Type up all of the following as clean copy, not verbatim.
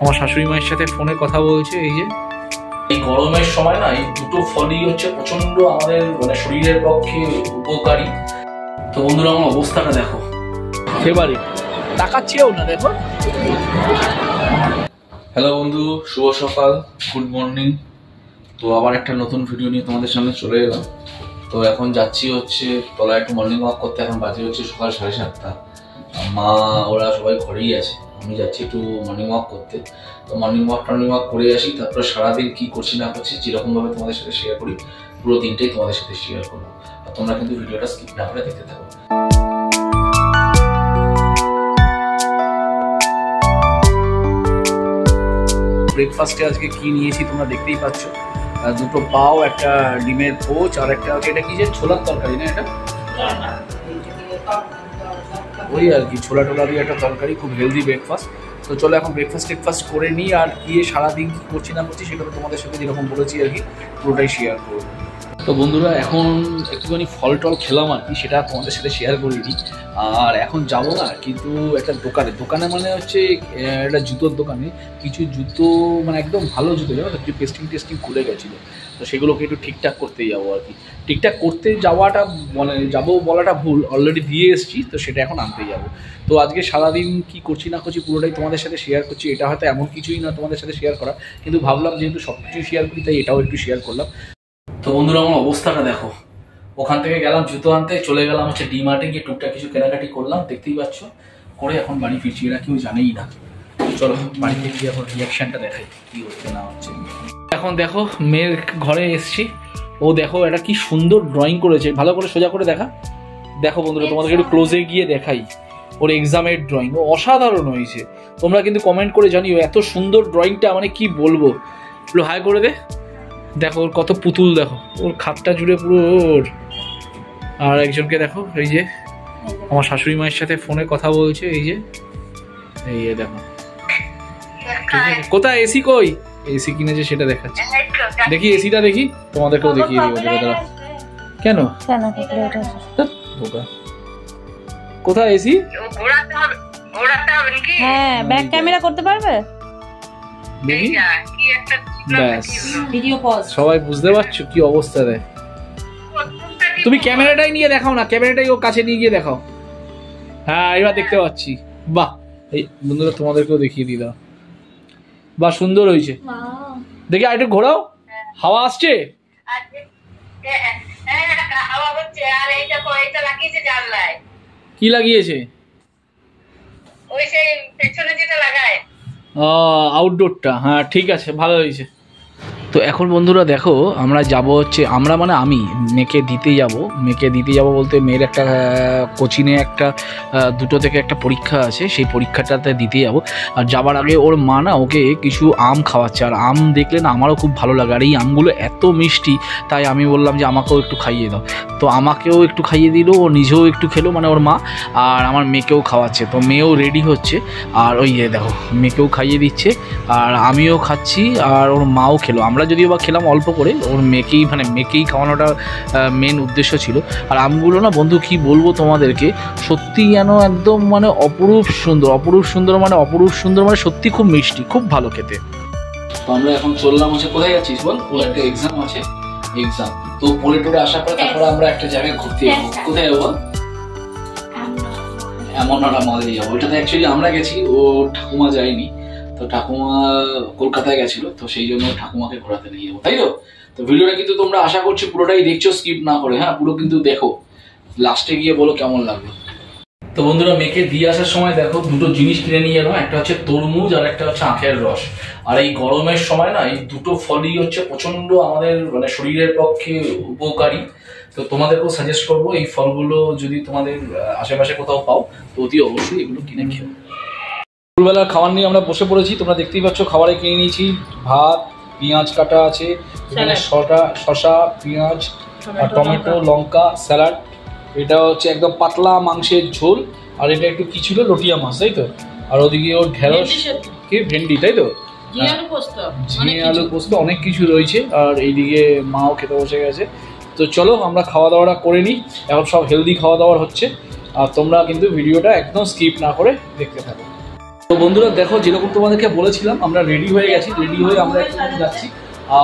আমার শাশুড়ি মায়ের সাথে ফোনে কথা বলছে। এই যে এই গরমের সময় না এই দুটো ফলই হচ্ছে প্রচন্ড আমাদের মানে শরীরের পক্ষে উপকারী। তো বন্ধুরা আমার অবস্থাটা দেখো, ফেভারিট তাকাচ্ছেও না, দেখো। হ্যালো বন্ধু, শুভ সকাল, গুড মর্নিং। তো আবার একটা নতুন ভিডিও নিয়ে তোমাদের সামনে চলে এলাম। তো এখন যাচ্ছি হচ্ছে তলায় একটু মর্নিং ওয়াক করতে। এখন বাজে হচ্ছে সকাল 7:30। মা ওরা সবাই ঘরেই আছে, আমি যাচ্ছি একটু মর্নিং ওয়াক করতে। তো মর্নিং ওয়াক করে আসি, তারপরে সারাদিন কি করছি না করছি যেরকমভাবে তোমাদের সাথে শেয়ার করি পুরো দিনটাই তোমাদের সাথে শেয়ার করবো। আর তোমরা কিন্তু ভিডিওটা স্কিপ না করে দেখতে থাকো। ব্রেকফাস্টে আজকে কি নিয়েছি তোমরা দেখতেই পাচ্ছ, দুটো পাও, একটা ডিমের পোচ, আর একটা এটা কি যে ছোলার তরকারি না, এটা ওই আর কি ছোলা টোলা দিয়ে একটা তরকারি, খুব হেলদি ব্রেকফাস্ট। তো চলো এখন ব্রেকফাস্ট করে নিই, আর গিয়ে সারাদিন কী করছি না করছি সেটা তোমাদের সাথে যেরকম বলেছি আর কি পুরোটাই শেয়ার করবো। তো বন্ধুরা এখন একটুখানি ফল টল খেলাম আর কি, সেটা তোমাদের সাথে শেয়ার করে দিই। আর এখন যাবো না কিন্তু একটা দোকানে মানে হচ্ছে একটা জুতোর দোকানে কিছু জুতো মানে একদম ভালো জুতো, জানো তো, কিছু টেস্টিং খুলে গেছিলো। তো সেগুলোকে একটু ঠিকঠাক করতে যাবো আর কি। ঠিকঠাক করতে যাওয়াটা মানে যাবো বলাটা ভুল, অলরেডি দিয়ে এসেছি, তো সেটা এখন আনতে যাবো। তো আজকে সারাদিন কি করছি না করছি পুরোটাই তোমাদের সাথে শেয়ার করছি। এটা হয়তো এমন কিছুই না তোমাদের সাথে শেয়ার করা, কিন্তু ভাবলাম যেহেতু সব কিছুই শেয়ার করি তাই এটাও একটু শেয়ার করলাম। তো বন্ধুরা আমার অবস্থাটা দেখো, ওখান থেকে গেলাম জুতো আনতে, চলে গেলাম হচ্ছে ডিমার্টে, গিয়ে টুকটাক কিছু কেনাকাটি করলাম, দেখতেই পাচ্ছ, করে এখন বাড়ি ফিরছি। এরা কেউ জানেই না। চলো বাড়িতে গিয়ে এখন রিয়াকশনটা দেখাই কি হচ্ছে না হচ্ছে। এখন দেখো মেয়ের ঘরে এসছি, ও দেখো এটা কি সুন্দর ড্রয়িং করেছে, ভালো করে সোজা করে দেখা। দেখো বন্ধুরা তোমাদেরকে একটু ক্লোজে গিয়ে দেখাই ওর এক্সামের ড্রয়িং, ও অসাধারণ হয়েছে। তোমরা কিন্তু কমেন্ট করে জানিও এত সুন্দর ড্রয়িংটা মানে কি বলবো। একটু হাই করে দে, দেখো ওর কত পুতুল, দেখো ওর খাতটা জুড়ে পুরো ওর। আর একজনকে দেখো, এই যে আমার শাশুড়ি মায়ের সাথে ফোনে কথা বলছে। এই যে দেখো, কোথায় এসি, কই এসি কিনেছে সেটা দেখাচ্ছে। দেখি এসিটা দেখি, তোমাদেরকেও দেখিয়ে দিও। কেন কোথায় এসি? হ্যাঁ, ব্যাক ক্যামেরা করতে পারবে? সবাই বুঝতে পারছো কি অবস্থা দেয়। তুমি ক্যামেরাটাই নিয়ে দেখাও না, ক্যামেরাটাই ও কাছে নিয়ে গিয়ে দেখাও। হ্যাঁ এবার দেখতে পাচ্ছি। বাহ, এই বন্ধুরা তোমাদেরকেও দেখিয়ে দিলাম। বাহ সুন্দর হয়েছে, দেখি আর একটু ঘোরাও, হাওয়া আসছে। কি লাগিয়েছে? আউটডোরটা, হ্যাঁ ঠিক আছে, ভালো হয়েছে। তো এখন বন্ধুরা দেখো আমরা যাব হচ্ছে, আমরা মানে আমি মেয়েকে দিতে যাব বলতে মেয়ের একটা কোচিংয়ে একটা 2টো থেকে একটা পরীক্ষা আছে, সেই পরীক্ষাটাতে দিতে যাব। আর যাবার আগে ওর মা না ওকে কিছু আম খাওয়াচ্ছে, আর আম দেখলে না আমারও খুব ভালো লাগে। আর এই আমগুলো এত মিষ্টি, তাই আমি বললাম যে আমাকেও একটু খাইয়ে দাও। তো আমাকেও একটু খাইয়ে দিল, ও নিজেও একটু খেলো, মানে ওর মা, আর আমার মেয়েকেও খাওয়াচ্ছে। তো মেয়েও রেডি হচ্ছে, আর ওই দেখো মেয়েকেও খাইয়ে দিচ্ছে, আর আমিও খাচ্ছি, আর ওর মাও খেলো। আমরা যদিও বা খেলাম অল্প করে, ওর মেয়েকেই খাওয়ানোটা মেন উদ্দেশ্য ছিল। আর আমগুলো না বন্ধু কি বলবো তোমাদেরকে, সত্যি যেন একদম মানে অপরূপ সুন্দর মানে সত্যি খুব মিষ্টি, খুব ভালো খেতে। তো আমরা এখন চললাম হচ্ছে, কোথায় যাচ্ছিস বল? ওর একটা এক্সাম আছে, তো পড়ে টরে আসার পর তারপরে আমরা একটা জায়গায় ঘুরতে যাবো। কোথায় যাবো? এমন একটা মলে যাবো। ওইটাতে অ্যাকচুয়ালি আমরা গেছি, ও ঠাকুমা যায়নি, তো ঠাকুমা কলকাতায় গেছিল, তো সেই জন্য ঠাকুমাকে ঘোরাতে নিয়ে যাবো, তাই তো। তো ভিডিওটা কিন্তু তোমরা আশা করছি পুরোটাই দেখছো, স্কিপ না করে। হ্যাঁ পুরো কিন্তু দেখো, লাস্টে গিয়ে বলো কেমন লাগলো। তো বন্ধুরা মেয়েকে দিয়ে আসার সময় দেখো দুটো জিনিস কিনে নিয়ে এলাম, একটা হচ্ছে তরমুজ আর একটা হচ্ছে আখের রস। আর এই গরমের সময় না এই দুটো ফলই হচ্ছে প্রচন্ড আমাদের মানে শরীরের পক্ষে উপকারী। তো তোমাদেরকেও সাজেস্ট করবো এই ফলগুলো যদি তোমাদের আশেপাশে কোথাও পাও তো অতি অবশ্যই এগুলো কিনে খেও। দুপুরবেলার খাবার নিয়ে আমরা বসে পড়েছি, তোমরা দেখতেই পাচ্ছ। খাবারে কিনে নিয়েছি ভাত, পেঁয়াজ কাটা আছে, এখানে শসা, পেঁয়াজ, টমেটো, লঙ্কা, স্যালাড। এটা হচ্ছে একদম পাতলা মাংসের ঝোল। আর এটা একটু কি ছিল, লটিয়া মাছ, তাই তো। আর ওদিকে ওর ঢেঁড়স কি ভেন্ডি, তাই তো, ঝিঙে আলু পোস্ত, অনেক কিছু রয়েছে। আর এইদিকে মাও খেতে বসে গেছে। তো চলো আমরা খাওয়া দাওয়াটা করে নিই। এখন সব হেলদি খাওয়া দাওয়ার হচ্ছে, আর তোমরা কিন্তু ভিডিওটা একদম স্কিপ না করে দেখতে থাকো। তো তো বন্ধুরা দেখো, যেরকম তোমাদেরকে বলেছিলাম আমরা রেডি হয়ে গেছি, রেডি হয়ে আমরা একটু যাচ্ছি।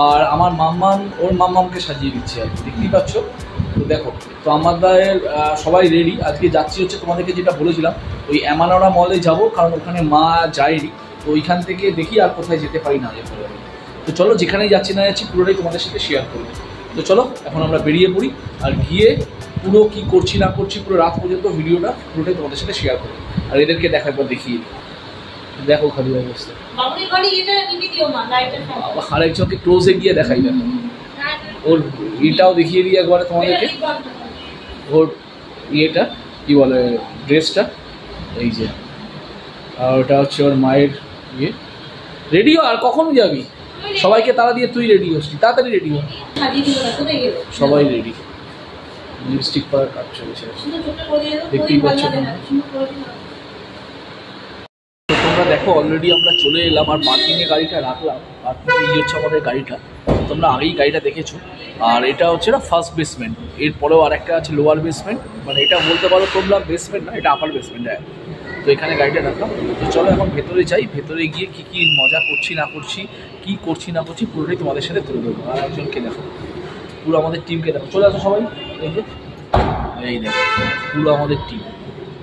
আর আমার মাম্মাম ওর মাম্মামকে সাজিয়ে দিচ্ছে আর কি, দেখতেই পাচ্ছ। তো দেখো, তো আমাদের সবাই রেডি। আজকে যাচ্ছি হচ্ছে তোমাদেরকে যেটা বলেছিলাম ওই অ্যামানোরা মলে যাব, কারণ ওখানে মা যায়নি। তো ওইখান থেকে দেখি আর কোথায় যেতে পারি না যেতে পারি। তো চলো, যেখানেই যাচ্ছি না যাচ্ছি পুরোটাই তোমাদের সাথে শেয়ার করবো। তো চলো এখন আমরা বেরিয়ে পড়ি, আর গিয়ে পুরো কি করছি না করছি পুরো রাত পর্যন্ত ভিডিওটা পুরোটাই তোমাদের সাথে শেয়ার করবো। আর এদেরকে দেখা একবার দেখিয়ে দেখো খালি অবস্থা। আরেকজনকে ক্লোজে গিয়ে দেখাই, দেখো ওর এটাও দেখিয়ে দিই একবারে তোমাদেরকে। ওর ইয়েটা কি বলে, ড্রেসটা এই যে, আর ওটা হচ্ছে ওর মায়ের ইয়ে। রেডি হ, আর কখন যাবি? সবাইকে তাড়া দিয়ে তুই রেডি হচ্ছি, তাড়াতাড়ি রেডি হ। সবাই রেডি, লিপস্টিক পরার কাজ চলছে, দেখতেই পাচ্ছ। তোমরা দেখো অলরেডি আমরা চলে এলাম, আর পার্কিংয়ে গাড়িটা রাখলাম। পার্কিংয়ে এই হচ্ছে আমাদের গাড়িটা, তোমরা আগেই গাড়িটা দেখেছো। আর এটা হচ্ছে না ফার্স্ট বেসমেন্ট, এরপরেও আর একটা আছে লোয়ার বেসমেন্ট, মানে এটা বলতে পারো তোমরা বেসমেন্ট না, এটা আপার বেসমেন্ট। হ্যাঁ, তো এখানে গাড়িটা রাখলাম। তো চলো এখন ভেতরে যাই, ভেতরে গিয়ে কী কী মজা করছি না করছি, কী করছি না করছি পুরোটাই তোমাদের সাথে তুলে দেবো। আর একজনকে দেখো, পুরো আমাদের টিমকে দেখো, চলে আসো সবাই। এই যে এই দেখো পুরো আমাদের টিম,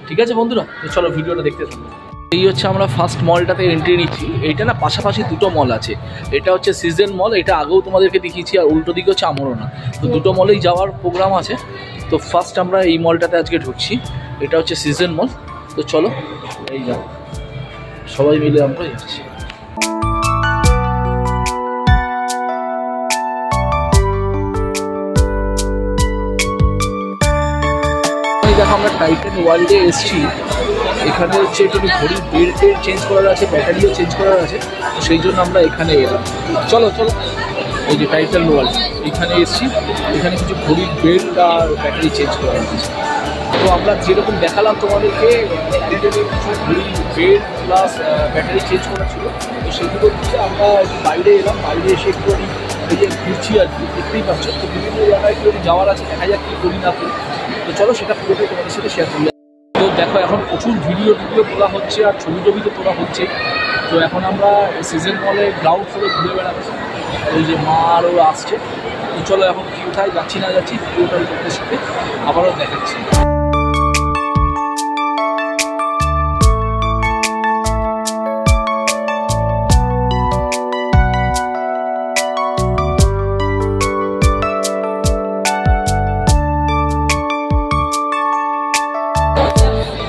ঠিক আছে বন্ধুরা? তো চলো ভিডিওটা দেখতে থাকো। এই হচ্ছে আমরা ফার্স্ট মলটাতে এন্ট্রি নিচ্ছি। এইটা না পাশাপাশি দুটো মল আছে, এটা হচ্ছে সিজন মল, এটা আগেও তোমাদেরকে দেখিয়েছি, আর উল্টো দিকে হচ্ছে আমরনা। তো দুটো মলেই যাওয়ার প্রোগ্রাম আছে। তো ফার্স্ট আমরা এই মলটাতে আজকে ঢুকছি, এটা হচ্ছে সিজন মল। তো চলো এই যাও, সবাই মিলে আমরা যাচ্ছি। দেখো আমরা টাইটান ওয়ার্ল্ডে এসেছি, এখানে হচ্ছে একটু ঘড়ির বেল্টের চেঞ্জ করার আছে, ব্যাটারিও চেঞ্জ করার আছে, তো সেই জন্য আমরা এখানে এলাম। চলো চলো, এই যে টাইটান ওয়ার্ল্ড, এখানে এসেছি। এখানে কিছু ঘড়ির বেল্ট আর ব্যাটারি চেঞ্জ করার আছে। তো আমরা যেরকম দেখালাম তোমাদেরকে, কিছু ঘড়ির বেল্ট প্লাস ব্যাটারি চেঞ্জ করা ছিল। তো সেগুলো হচ্ছে আমরা বাইরে এলাম, বাইরে এসে একটু এই যে ঘুরছি আর কি, দেখতেই পাচ্ছ। তো বিভিন্ন জায়গায় একটু যাওয়ার আছে, দেখা যাক কী করি না করি। তো চলো সেটা পুরোটাই তোমাদের সাথে শেয়ার করি। তো দেখো এখন প্রচুর ভিডিও তোলা হচ্ছে, আর ছবি তো তোলা হচ্ছে। তো এখন আমরা সিজন মলে গ্রাউন্ড ফ্লোরে ঘুরে বেড়াচ্ছি, ওই যে মা আরও আসছে। তো চলো এখন কি কোথায় যাচ্ছি না যাচ্ছি পুরোটাই তোমাদের সাথে আবারও দেখাচ্ছি।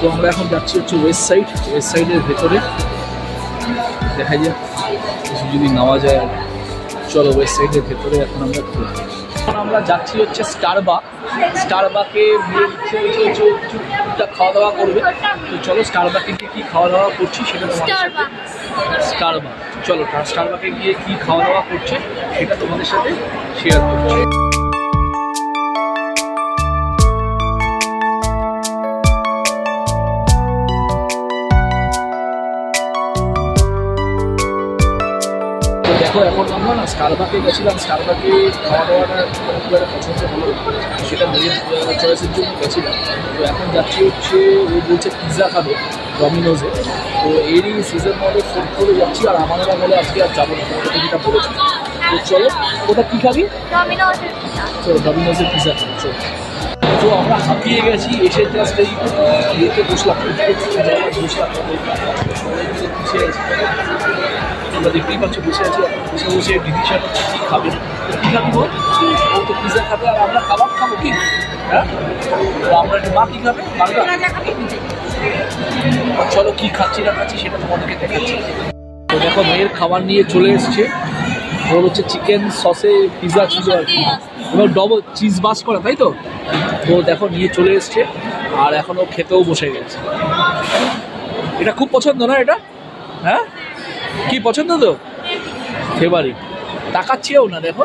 তো আমরা এখন যাচ্ছি হচ্ছে ওয়েস্ট সাইডের ভেতরে, দেখা যাক কিছু যদি নেওয়া যায়। আর চলো ওয়েস্ট সাইডের ভেতরে এখন আমরা যাচ্ছি হচ্ছে স্টারবাকে কিছুটা খাওয়া দাওয়া করবে। তো চলো স্টারবাকে গিয়ে কী খাওয়া দাওয়া করছি সেটা তোমাদের সাথে, চলো স্টারবাকে গিয়ে কী খাওয়া দাওয়া করছে সেটা তোমাদের সাথে শেয়ার করছি। দেখো এখন আমরা না স্টারবাকে গেছিলাম, স্টারবাকে খাওয়া দাওয়াটা খুব একটা পছন্দ হলো, সেটা মেয়ের চয়েসের জন্য গেছিলাম। তো এখন যাচ্ছি হচ্ছে ও বলছে পিৎজা খাবে ডমিনোজে। তো এরই সিজন মলে ফোন করে যাচ্ছি, আর আমাদের বলে আজকে আর যাবো না, তোমাকে যেটা বলেছি। তো চলো ওটা কী খাবি? চলো ডমিনোজের পিৎজা খাবো চলো। তো আমরা হাঁপিয়ে গেছি, এসে জাস্ট এই ইয়েতে বসলাম, তোমরা দেখতেই পাচ্ছ বসে আছি। বসে বসে ডিসিশন হচ্ছে কী খাবে, কী খাবি বল? ও তো পিৎজা খাবে আর আমরা কাবাব খাবো কি? হ্যাঁ, তো আমরা মা কী খাবে? চলো কী খাচ্ছি না খাচ্ছি সেটা তোমাদেরকে দেখাচ্ছি। তো দেখো মেয়ের খাবার নিয়ে চলে এসছে, ওর হচ্ছে চিকেন সসে পিৎজা ছিল আর কি, এবার ডবল চিজ বাস করা, তাই তো? তো দেখো নিয়ে চলে এসছে, আর এখন ও খেতেও বসে গেছে। এটা খুব পছন্দ না এটা? হ্যাঁ, কি পছন্দ তো? ফেভারিট, তাকাচ্ছেও না দেখো।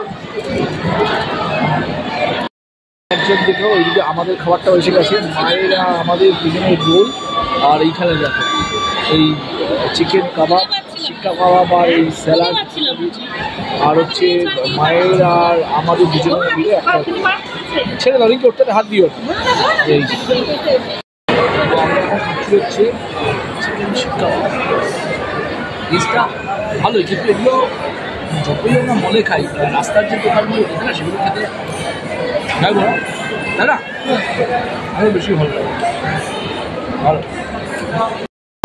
একজন দেখো ওইদিকে আমাদের খাবারটা এসে গেছে, মায়েরা আমাদের দুজনের রোল, আর এইখানে দেখো এই চিকেন কাবাব, শিক্ষা কাবাব, আর এই স্যালাড, আর হচ্ছে মায়ের আর আমাদের দুজনের মিলে একটা ছেড়ে দাও, লিঙ্ক করতে হাত দিও। এই আমরা এখন খাচ্ছি হচ্ছে চিকেন শিক্ষা কাবাব। টেস্টটা ভালোই, কিন্তু এগুলো যতই আমরা মলে খাই রাস্তার যে দোকানগুলো রয়েছে না সেগুলো খেতে তাই বলো তাই না, আরও বেশি ভালো লাগে। ভালো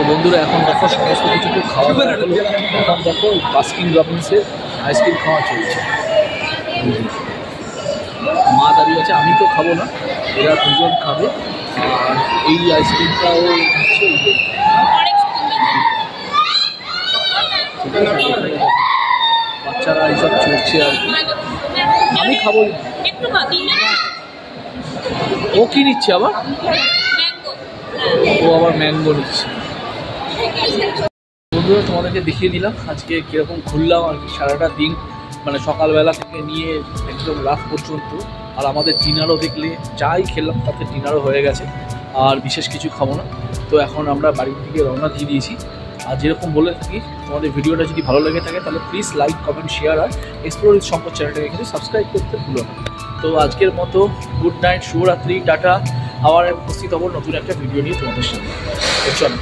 বন্ধুরা, এখন দেখো সমস্ত কিছু তো খাওয়া দাওয়া হলো। এখন দেখো বাস্কিন রবিন্সের আইসক্রিম খাওয়া চলছে। মা দাঁড়িয়ে আছে, আমি তো খাবো না, এরা দুজন খাবে। আর এই আইসক্রিমটাও হচ্ছে বাচ্চারা এইসব চলছে আর কি। আমি খাবো, ও কি নিচ্ছে আবার? ও আবার ম্যাঙ্গো নিচ্ছে। বন্ধুরা, তোমাদেরকে দেখিয়ে দিলাম আজকে কীরকম ঘুরলাম আর কি সারাটা দিন, মানে সকালবেলা থেকে নিয়ে একদম রাত পর্যন্ত। আর আমাদের ডিনারও দেখলে যাই খেলাম তাতে ডিনারও হয়ে গেছে, আর বিশেষ কিছু খাবো না। তো এখন আমরা বাড়ির দিকে রওনা দিয়ে দিয়েছি। আর যেরকম বলে থাকি, তোমাদের ভিডিওটা যদি ভালো লেগে থাকে তাহলে প্লিজ লাইক, কমেন্ট, শেয়ার আর এক্সপ্লোর উইথ সম্পদ চ্যানেলটাকে কিন্তু সাবস্ক্রাইব করতে ভুলো না। তো আজকের মতো গুড নাইট, শুভরাত্রি, টাটা। আবার উপস্থিত হবো নতুন একটা ভিডিও নিয়ে তোমাদের সামনে। চলো।